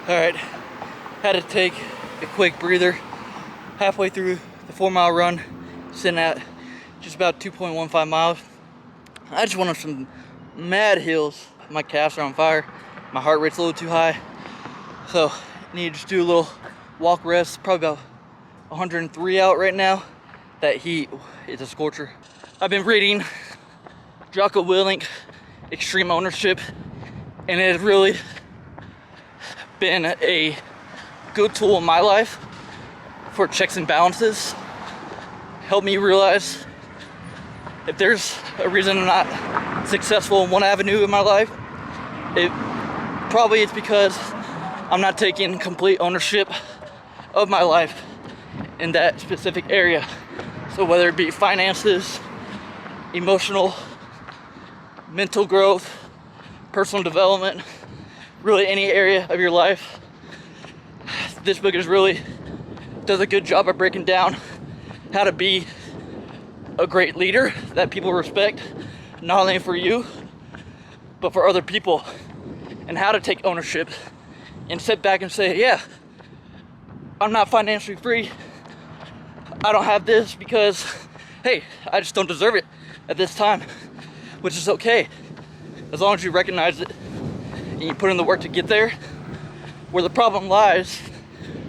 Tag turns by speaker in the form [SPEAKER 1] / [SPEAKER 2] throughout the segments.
[SPEAKER 1] Alright, had to take a quick breather halfway through the 4-mile run, sitting at just about 2.15 miles. I just went on some mad hills. My calves are on fire, my heart rate's a little too high, so I need to just do a little walk rest. Probably about 103 out right now. That heat is a scorcher. I've been reading Jocko Willink, Extreme Ownership, and it has really been a good tool in my life for checks and balances. Helped me realize if there's a reason I'm not successful in one avenue in my life, it probably is because I'm not taking complete ownership of my life in that specific area. So whether it be finances, emotional, mental growth, personal development, really any area of your life, this book does a good job of breaking down how to be a great leader that people respect, not only for you, but for other people, and how to take ownership and sit back and say, yeah, I'm not financially free. I don't have this because, hey, I just don't deserve it at this time, which is okay. As long as you recognize it and you put in the work to get there. Where the problem lies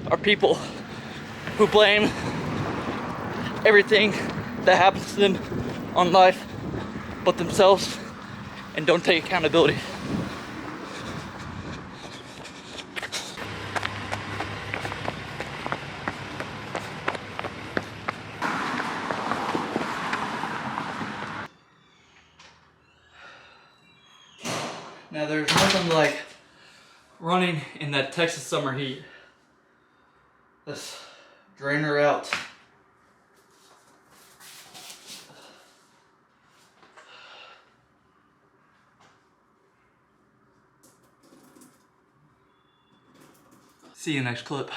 [SPEAKER 1] are people who blame everything that happens to them on life but themselves and don't take accountability. Now there's nothing like running in that Texas summer heat. Let's drain her out. See you next clip.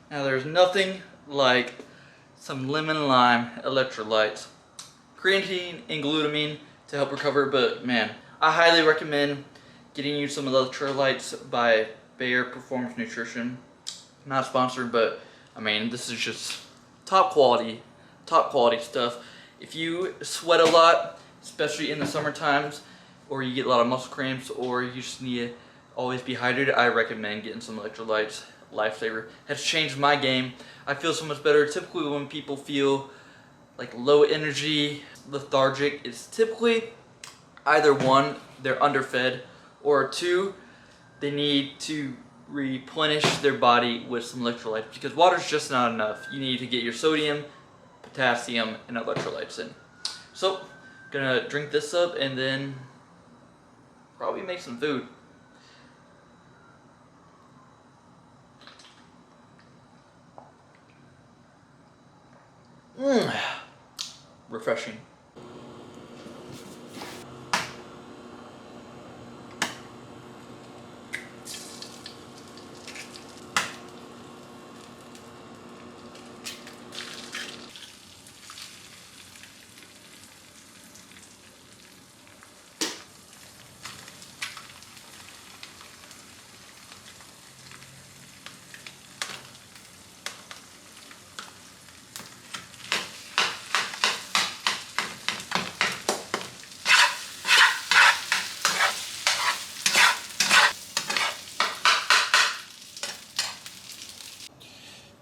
[SPEAKER 1] Now there's nothing like some lemon lime electrolytes. Creatine and glutamine to help recover, but man, I highly recommend getting you some electrolytes by Bayer Performance Nutrition. Not sponsored, but I mean, this is just top quality stuff. If you sweat a lot, especially in the summer times, or you get a lot of muscle cramps, or you just need to always be hydrated, I recommend getting some electrolytes. Lifesaver has changed my game. I feel so much better. Typically when people feel like low energy, lethargic, it's typically either one, they're underfed, or two, they need to replenish their body with some electrolytes, because water's just not enough. You need to get your sodium, potassium, and electrolytes in. So, gonna drink this up and then probably make some food. Refreshing.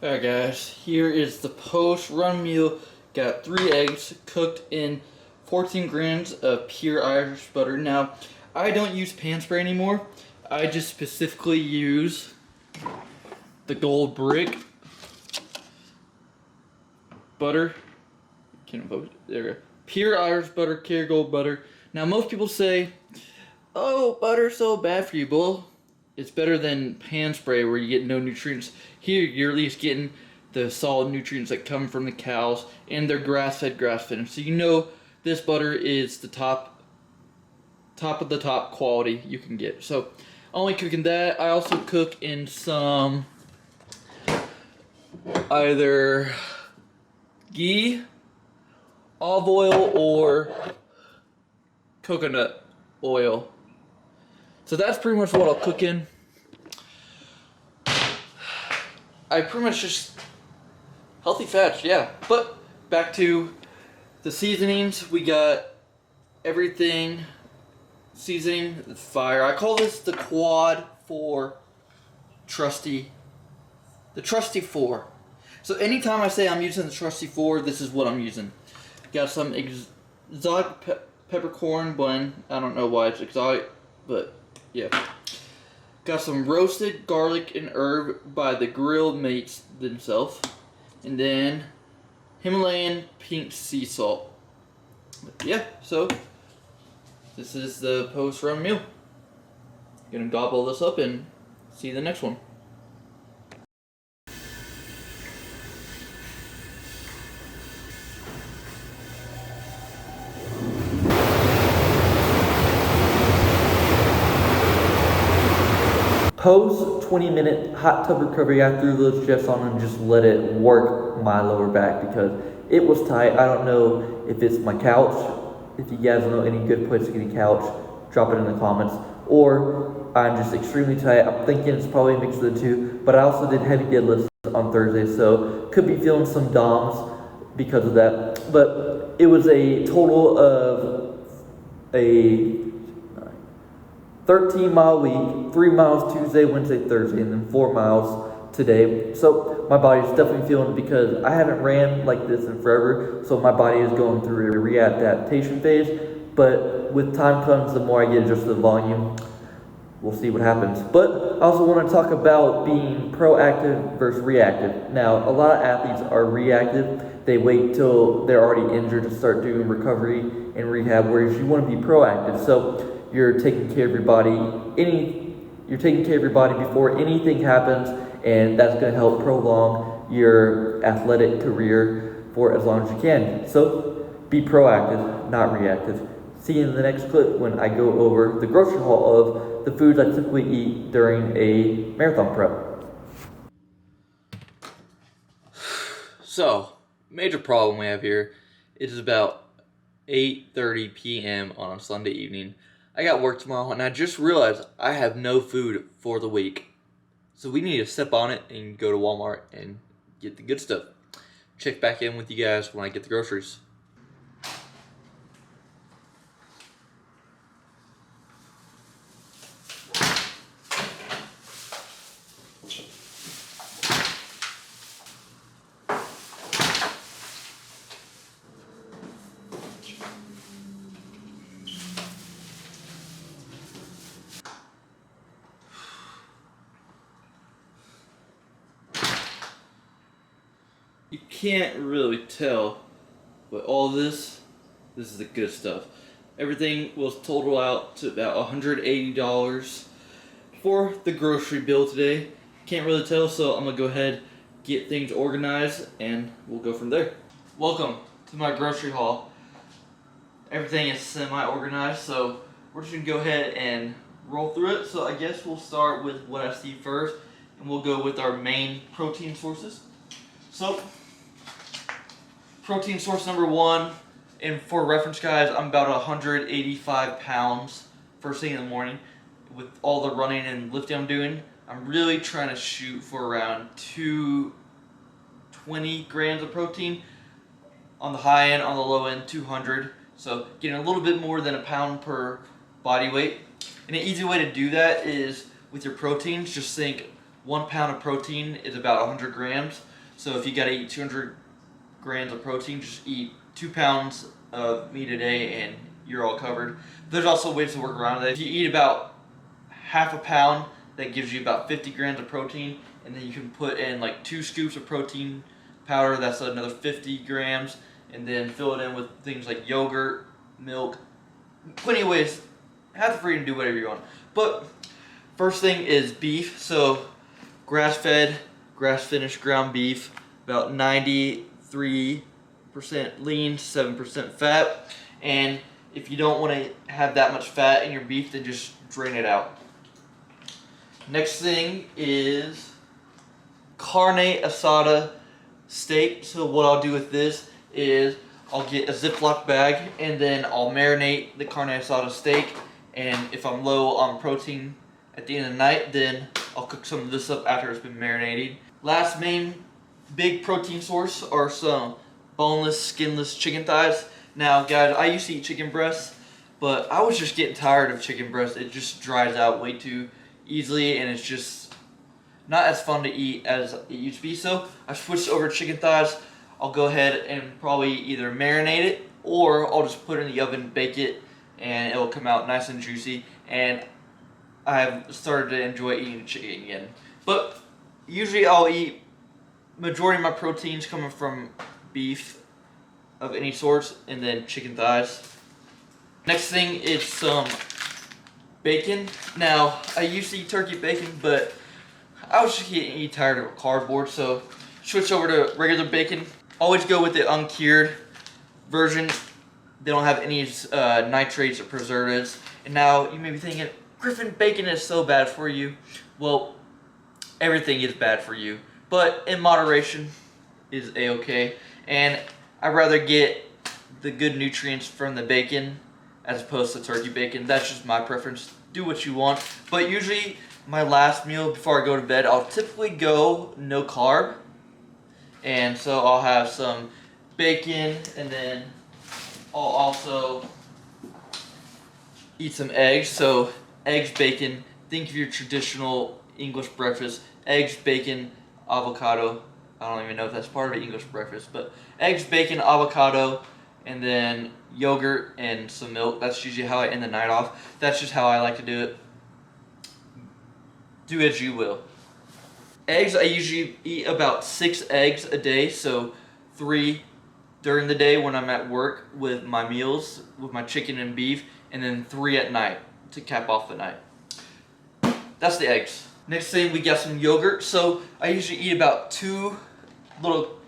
[SPEAKER 1] Alright guys, here is the post-run meal. Got 3 eggs cooked in 14 grams of pure Irish butter. Now, I don't use pan spray anymore. I just specifically use the Gold Brick butter. Can't vote. There. Pure Irish butter, Kerrygold butter. Now, most people say, "Oh, butter's so bad for you." Well, it's better than pan spray where you get no nutrients. Here, you're at least getting the solid nutrients that come from the cows, and they're grass-fed, grass-fed. So you know this butter is the top top of the top quality you can get. So only cooking that. I also cook in some either ghee, olive oil, or coconut oil. So that's pretty much what I'll cook in. I pretty much just healthy fats, yeah. But back to the seasonings. We got everything seasoning fire. I call this the Quad 4 Trusty. The Trusty 4. So anytime I say I'm using the Trusty 4, this is what I'm using. Got some exotic peppercorn blend. I don't know why it's exotic, but yeah. Got some roasted garlic and herb by the grill mates themselves. And then Himalayan pink sea salt. But yeah, so this is the post-run meal. Gonna gobble this up and see the next one. Post 20-minute hot tub recovery, I threw those jets on and just let it work my lower back because it was tight. I don't know if it's my couch. If you guys know any good place to get a couch, drop it in the comments. Or I'm just extremely tight. I'm thinking it's probably a mix of the two. But I also did heavy deadlifts on Thursday, so could be feeling some DOMs because of that. But it was a total of a 13-mile week, 3 miles Tuesday, Wednesday, Thursday, and then 4 miles today. So my body's definitely feeling it because I haven't ran like this in forever. So my body is going through a readaptation phase. But with time comes, the more I get adjusted to the volume, we'll see what happens. But I also want to talk about being proactive versus reactive. Now, a lot of athletes are reactive. They wait till they're already injured to start doing recovery and rehab, whereas you want to be proactive. So you're taking care of your body. You're taking care of your body before anything happens, and that's going to help prolong your athletic career for as long as you can. So be proactive, not reactive. See you in the next clip when I go over the grocery haul of the foods I typically eat during a marathon prep. So, major problem we have here. It is about 8:30 p.m. on a Sunday evening. I got work tomorrow, and I just realized I have no food for the week. So we need to step on it and go to Walmart and get the good stuff. Check back in with you guys when I get the groceries. You can't really tell, but all this is the good stuff. Everything was totaled out to about $180 for the grocery bill today. Can't really tell, so I'm gonna go ahead, get things organized, and we'll go from there. Welcome to my grocery haul. Everything is semi-organized, so we're just gonna go ahead and roll through it. So I guess we'll start with what I see first, and we'll go with our main protein sources. So, protein source number one, and for reference guys, I'm about 185 pounds first thing in the morning. With all the running and lifting I'm doing, I'm really trying to shoot for around 220 grams of protein. On the high end, on the low end, 200. So getting a little bit more than a pound per body weight. And an easy way to do that is with your proteins, just think 1 pound of protein is about 100 grams. So if you gotta eat 200 grams of protein, just eat 2 pounds of meat a day and you're all covered. There's also ways to work around that. If you eat about half a pound, that gives you about 50 grams of protein, and then you can put in like 2 scoops of protein powder, that's another 50 grams, and then fill it in with things like yogurt, milk, plenty of ways. Have the freedom to do whatever you want. But first thing is beef. So grass-fed, grass-finished ground beef, about 93% lean, 7% fat. And If you don't want to have that much fat in your beef, then just drain it out. Next thing is carne asada steak. So what I'll do with this is I'll get a Ziploc bag and then I'll marinate the carne asada steak. And if I'm low on protein at the end of the night, then I'll cook some of this up after it's been marinating. Last main big protein source are some boneless, skinless chicken thighs. Now guys, I used to eat chicken breasts, but I was just getting tired of chicken breast. It just dries out way too easily and it's just not as fun to eat as it used to be. So I switched over to chicken thighs. I'll go ahead and probably either marinate it or I'll just put it in the oven, bake it, and it'll come out nice and juicy. And I've started to enjoy eating chicken again. But usually I'll eat majority of my proteins coming from beef of any sorts and then chicken thighs. Next thing is some bacon. Now, I used to eat turkey bacon, but I was just getting tired of cardboard, so switch over to regular bacon. Always go with the uncured version. They don't have any nitrates or preservatives. And now you may be thinking, Griffin, bacon is so bad for you. Well, everything is bad for you, but in moderation is a-okay. And I'd rather get the good nutrients from the bacon as opposed to turkey bacon. That's just my preference. Do what you want. But usually my last meal before I go to bed, I'll typically go no carb. And so I'll have some bacon and then I'll also eat some eggs. So eggs, bacon, think of your traditional English breakfast. Eggs, bacon, avocado. I don't even know if that's part of an English breakfast, but eggs, bacon, avocado, and then yogurt and some milk. That's usually how I end the night off. That's just how I like to do it. Do as you will. Eggs, I usually eat about 6 eggs a day, so 3 during the day when I'm at work with my meals, with my chicken and beef, and then 3 at night to cap off the night. That's the eggs. Next thing, we got some yogurt. So I usually eat about 2 little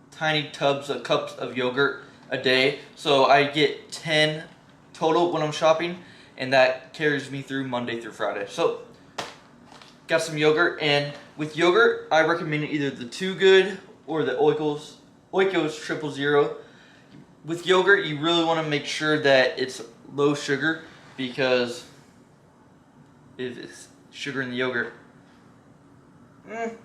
[SPEAKER 1] tiny cups of yogurt a day. So I get 10 total when I'm shopping, and that carries me through Monday through Friday. So got some yogurt, and with yogurt, I recommend either the Too Good or the Oikos 000. With yogurt, you really want to make sure that it's low sugar because if it's sugar in the yogurt.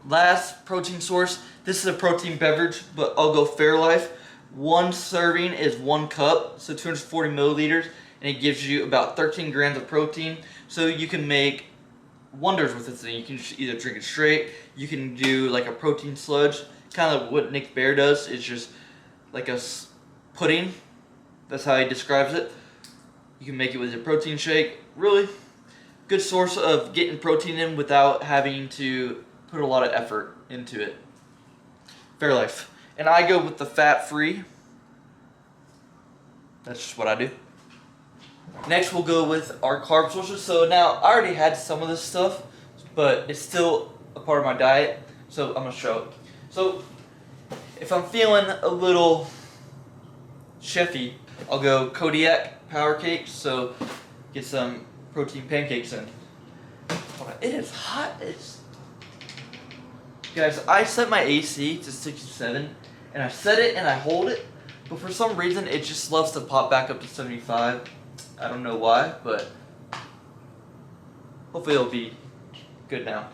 [SPEAKER 1] Last protein source. This is a protein beverage, but I'll go Fairlife. 1 serving is 1 cup, so 240 milliliters, and it gives you about 13 grams of protein. So you can make wonders with this thing. You can either drink it straight, you can do like a protein sludge, kind of what Nick Bare does. It's just like a pudding. That's how he describes it. You can make it with a protein shake. Really good source of getting protein in without having to put a lot of effort into it. Fairlife. And I go with the fat-free. That's just what I do. Next we'll go with our carb sources. So now I already had some of this stuff, but it's still a part of my diet, so I'm going to show it. So if I'm feeling a little chefy, I'll go Kodiak Power Cakes. So get some protein pancakes in. It is hot. Guys, I set my AC to 67, and I set it and I hold it, but for some reason it just loves to pop back up to 75. I don't know why, but hopefully it'll be good now.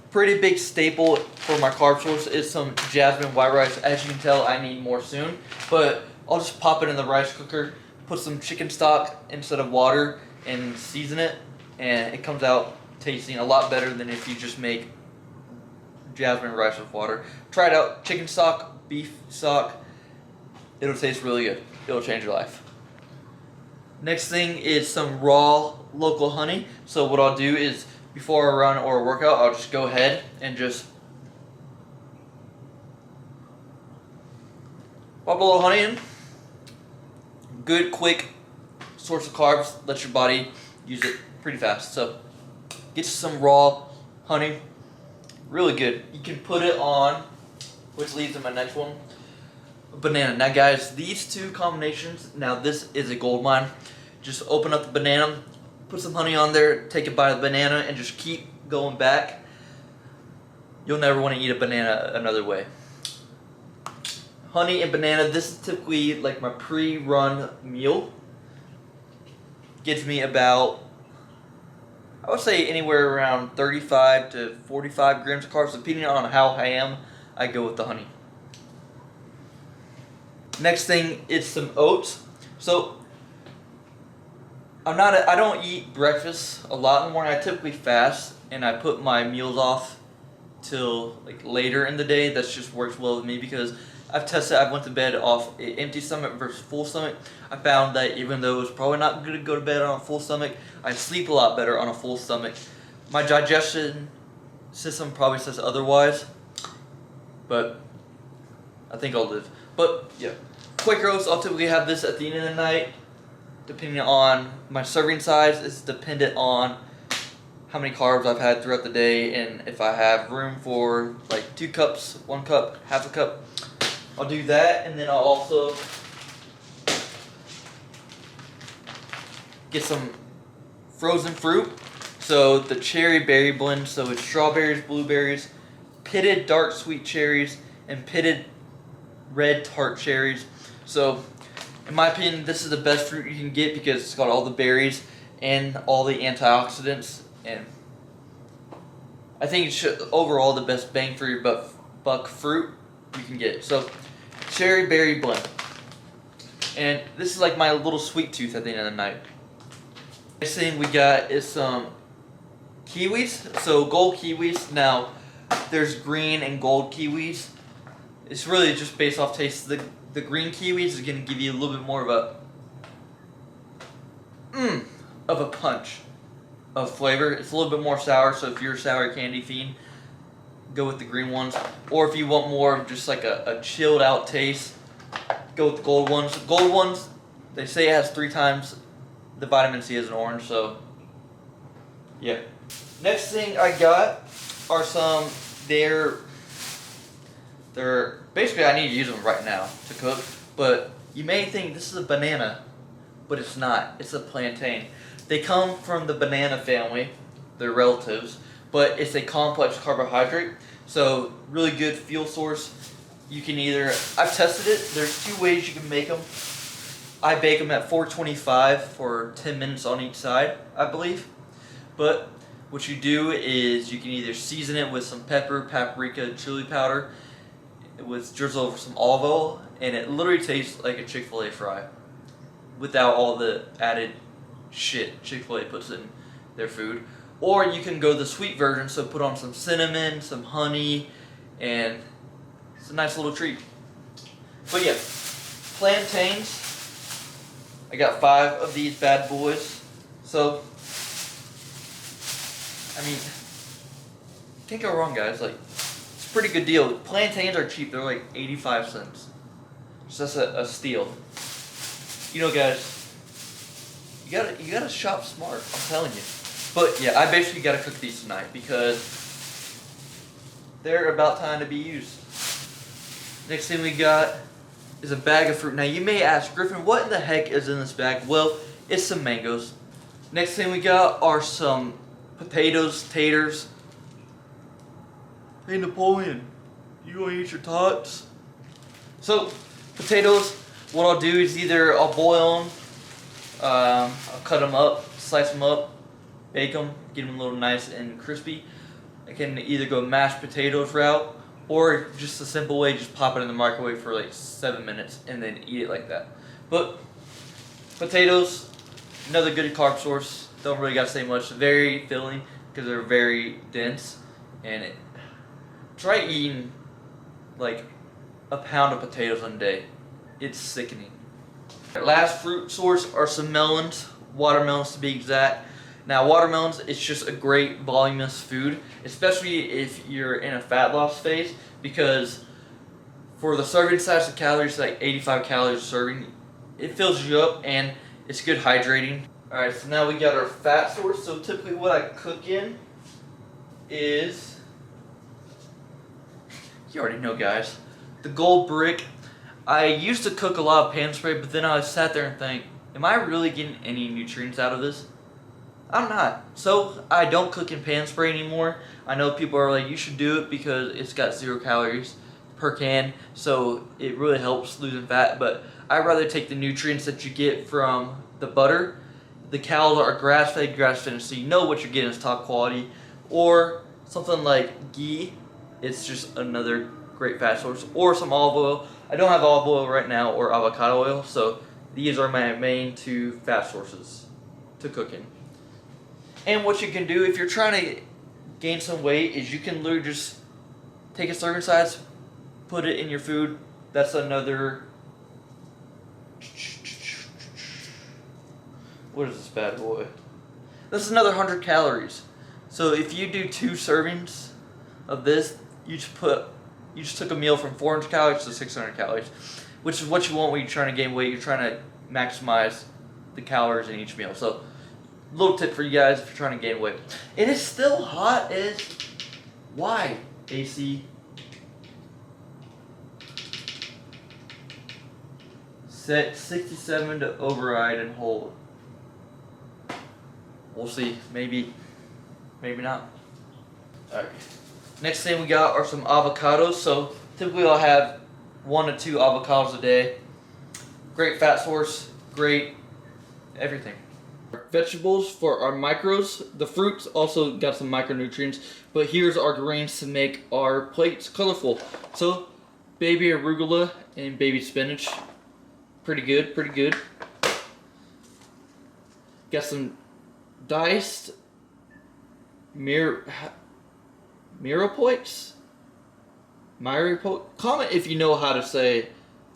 [SPEAKER 1] Pretty big staple for my carb source is some jasmine white rice. As you can tell, I need more soon, but I'll just pop it in the rice cooker, put some chicken stock instead of water, and season it, and it comes out tasting a lot better than if you just make jasmine rice with water. Try it out. Chicken stock, beef stock. It'll taste really good. It'll change your life. Next thing is some raw local honey. So what I'll do is before I run or work out, I'll just go ahead and just pop a little honey in. Good, quick source of carbs. Let your body use it pretty fast. So get you some raw honey. Really good. You can put it on, which leads to my next one. banana. Now guys, these two combinations, now this is a gold mine. Just open up the banana, put some honey on there, take a bite of the banana, and just keep going back. You'll never want to eat a banana another way. Honey and banana, this is typically like my pre-run meal. Gives me about, I would say anywhere around 35 to 45 grams of carbs, depending on how I am. I go with the honey. Next thing is some oats. So I don't eat breakfast a lot in the morning. I typically fast, and I put my meals off till like later in the day. That just works well with me because I've tested. I went to bed off an empty stomach versus full stomach. I found that even though it's probably not good to go to bed on a full stomach, I sleep a lot better on a full stomach. My digestion system probably says otherwise, but I think I'll live. But yeah, Quaker Oats, I'll typically have this at the end of the night. Depending on my serving size, it's dependent on how many carbs I've had throughout the day, and if I have room for like 2 cups, 1 cup, half a cup, I'll do that. And then I'll also get some frozen fruit. So the cherry berry blend, so it's strawberries, blueberries, pitted dark sweet cherries, and pitted red tart cherries. So in my opinion, this is the best fruit you can get because it's got all the berries and all the antioxidants, and I think it's overall the best bang for your buck fruit you can get. So cherry berry blend, and this is like my little sweet tooth at the end of the night. Next thing we got is some kiwis. So gold kiwis. Now there's green and gold kiwis. It's really just based off taste. The green kiwis is going to give you a little bit more of a punch of flavor. It's a little bit more sour, so if you're a sour candy fiend, go with the green ones. Or if you want more of just like a chilled out taste, go with the gold ones. Gold ones, they say it has 3 times the vitamin C as an orange, so yeah. Next thing I got are some, they're basically, I need to use them right now to cook, but you may think this is a banana, but it's not. It's a plantain. They come from the banana family, they're relatives, but it's a complex carbohydrate, so really good fuel source. You can either, I've tested it, there's 2 ways you can make them. I bake them at 425 for 10 minutes on each side, I believe. But what you do is you can either season it with some pepper, paprika, chili powder, with drizzle over some olive oil, and it literally tastes like a Chick-fil-A fry without all the added shit Chick-fil-A puts in their food. Or you can go the sweet version, so put on some cinnamon, some honey, and it's a nice little treat. But yeah, plantains. I got 5 of these bad boys. So, I mean, can't go wrong, guys. Like, it's a pretty good deal. Plantains are cheap. They're like 85 cents. So that's a steal. You know, guys, you gotta shop smart. I'm telling you. But yeah, I basically gotta cook these tonight because they're about time to be used. Next thing we got is a bag of fruit. Now you may ask, Griffin, what in the heck is in this bag? Well, it's some mangoes. Next thing we got are some potatoes, taters. Hey Napoleon, you gonna eat your tots? So, potatoes, what I'll do is either I'll boil them, I'll cut them up, slice them up, bake them, get them a little nice and crispy. I can either go mashed potatoes route, or just a simple way, just pop it in the microwave for like 7 minutes and then eat it like that. But potatoes, another good carb source. Don't really gotta say much. Very filling because they're very dense. And try eating like a pound of potatoes in a day. It's sickening. Last fruit source are some melons, watermelons to be exact. Now watermelons, it's just a great voluminous food, especially if you're in a fat loss phase, because for the serving size of calories, like 85 calories a serving, it fills you up and it's good hydrating. Alright, so now we got our fat source. So typically what I cook in is, you already know, guys, the gold brick. I used to cook a lot of pan spray, but then I sat there and think, am I really getting any nutrients out of this? I'm not. So I don't cook in pan spray anymore. I know people are like, you should do it because it's got 0 calories per can, so it really helps losing fat. But I'd rather take the nutrients that you get from the butter. The cows are grass-fed, grass-finished, so you know what you're getting is top quality. Or something like ghee. It's just another great fat source. Or some olive oil. I don't have olive oil right now, or avocado oil, so these are my main 2 fat sources to cook in. And what you can do if you're trying to gain some weight is you can literally just take a serving size, put it in your food. That's another, what is this bad boy? That's another 100 calories. So if you do 2 servings of this, you just took a meal from 400 calories to 600 calories, which is what you want when you're trying to gain weight. You're trying to maximize the calories in each meal. So, little tip for you guys if you're trying to gain weight. It is still hot as why, AC? Set 67 to override and hold. We'll see. Maybe not. Alright. Next thing we got are some avocados. So typically I'll have 1 to 2 avocados a day. Great fat source, great everything. Vegetables for our micros. The fruits also got some micronutrients, but here's our grains to make our plates colorful. So baby arugula and baby spinach. Pretty good, pretty good. Got some diced mirepoix. Comment if you know how to say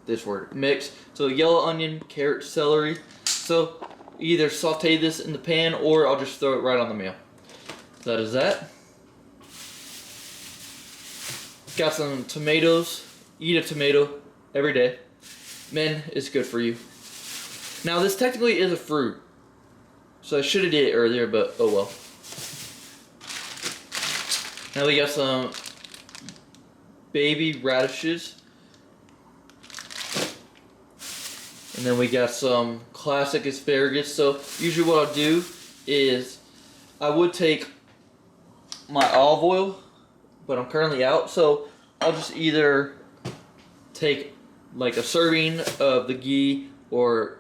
[SPEAKER 1] this word. Mix. So yellow onion, carrot, celery. So either saute this in the pan or I'll just throw it right on the meal. That is that. Got some tomatoes. Eat a tomato every day. Men, it's good for you. Now this technically is a fruit, so I should have did it earlier, but oh well. Now we got some baby radishes. And then we got some classic asparagus. So usually what I'll do is I would take my olive oil, but I'm currently out, so I'll just either take like a serving of the ghee or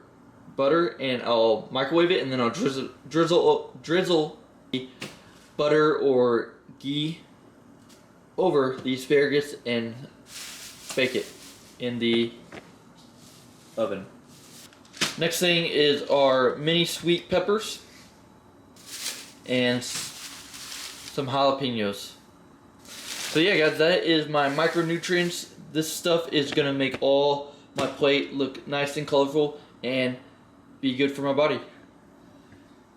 [SPEAKER 1] butter and I'll microwave it, and then I'll drizzle butter or ghee over the asparagus and bake it in the oven. Next thing is our mini sweet peppers and some jalapenos. So yeah guys, that is my micronutrients. This stuff is gonna make all my plate look nice and colorful and be good for my body.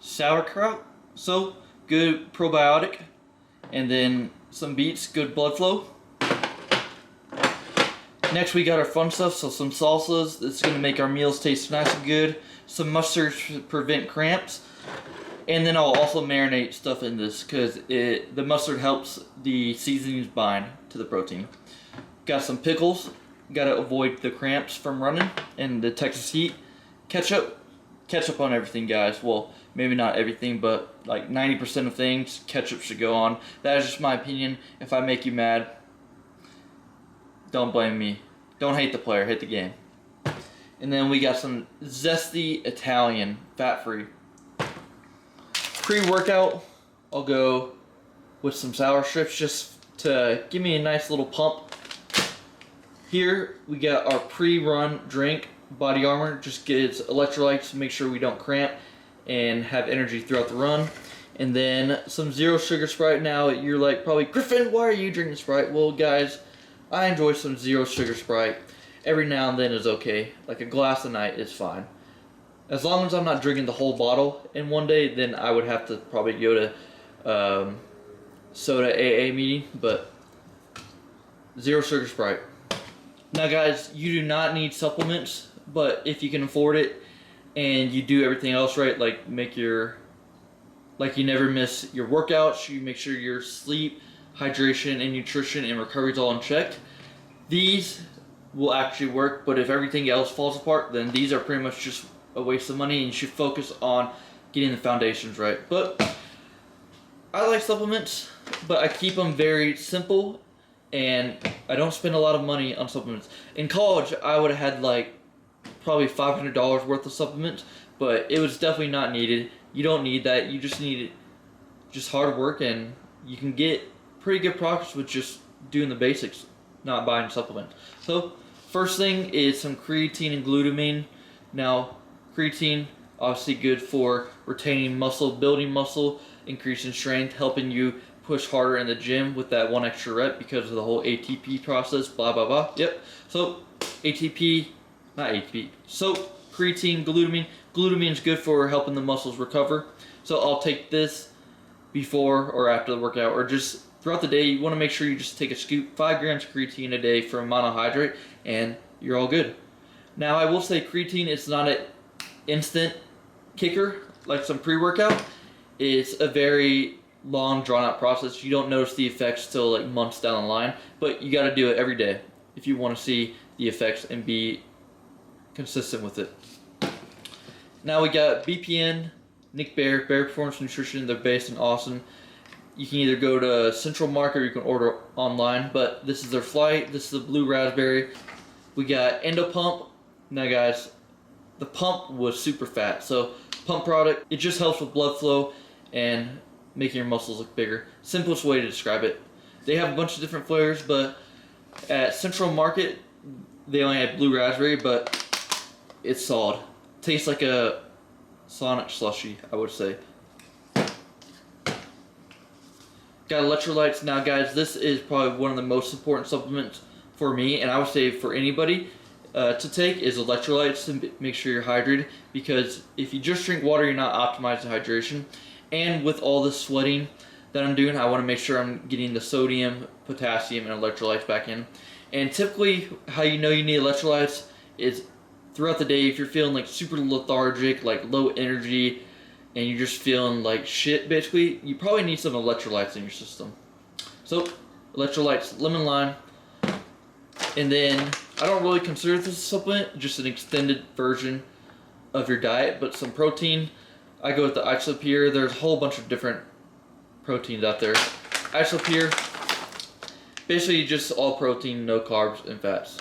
[SPEAKER 1] Sauerkraut, so good probiotic, and then some beets, good blood flow. Next we got our fun stuff, so some salsas. This is going to make our meals taste nice and good. Some mustard to prevent cramps. And then I'll also marinate stuff in this because the mustard helps the seasonings bind to the protein. Got some pickles. Got to avoid the cramps from running and the Texas heat. Ketchup on everything, guys. Well, maybe not everything, but like 90% of things, ketchup should go on. That is just my opinion. If I make you mad, don't blame me. Don't hate the player, hate the game. And then we got some zesty Italian, fat-free. Pre-workout, I'll go with some sour strips just to give me a nice little pump. Here we got our pre-run drink, Body Armor. Just gets electrolytes to make sure we don't cramp and have energy throughout the run. And then some zero sugar Sprite. Now you're like probably, Griffin, why are you drinking Sprite? Well guys, I enjoy some zero sugar Sprite. Every now and then is okay. Like a glass a night is fine. As long as I'm not drinking the whole bottle in one day, then I would have to probably go to soda AA meeting, but zero sugar Sprite. Now guys, you do not need supplements, but if you can afford it and you do everything else right, like you never miss your workouts, you make sure your sleep, hydration, and nutrition and recovery is all in check. These will actually work. But if everything else falls apart, then these are pretty much just a waste of money, and you should focus on getting the foundations right. But I like supplements, but I keep them very simple, and I don't spend a lot of money on supplements. In college, I would have had like probably $500 worth of supplements, but it was definitely not needed. You don't need that. You just need just hard work, and you can get pretty good progress with just doing the basics, not buying supplements. So first thing is some creatine and glutamine. Now, creatine, obviously good for retaining muscle, building muscle, increasing strength, helping you push harder in the gym with that one extra rep because of the whole ATP process, blah, blah, blah. Yep. So So creatine, glutamine. Glutamine is good for helping the muscles recover. So I'll take this before or after the workout, or just throughout the day. You want to make sure you just take a scoop, 5 grams of creatine a day for a monohydrate, and you're all good. Now, I will say creatine is not an instant kicker like some pre-workout. It's a very long, drawn-out process. You don't notice the effects till like months down the line, but you got to do it every day if you want to see the effects and be consistent with it. Now we got BPN, Nick Bare, Bare Performance Nutrition. They're based in Austin. You can either go to Central Market or you can order online, but this is their flight. This is the blue raspberry. We got Endopump. Now guys, the pump was super fat, so pump product, it just helps with blood flow and making your muscles look bigger. Simplest way to describe it. They have a bunch of different flavors, but at Central Market, they only had blue raspberry, but it's solid. Tastes like a Sonic slushie, I would say. Got electrolytes. Now guys, this is probably one of the most important supplements for me, and I would say for anybody to take, is electrolytes to make sure you're hydrated, because if you just drink water, you're not optimizing hydration. And with all the sweating that I'm doing, I want to make sure I'm getting the sodium, potassium, and electrolytes back in. And typically, how you know you need electrolytes is throughout the day. If you're feeling like super lethargic, like low energy, and you're just feeling like shit, basically, you probably need some electrolytes in your system. So, electrolytes, lemon lime, and then I don't really consider this a supplement, just an extended version of your diet, but some protein. I go with the Isopure. There's a whole bunch of different proteins out there. Isopure, basically just all protein, no carbs and fats.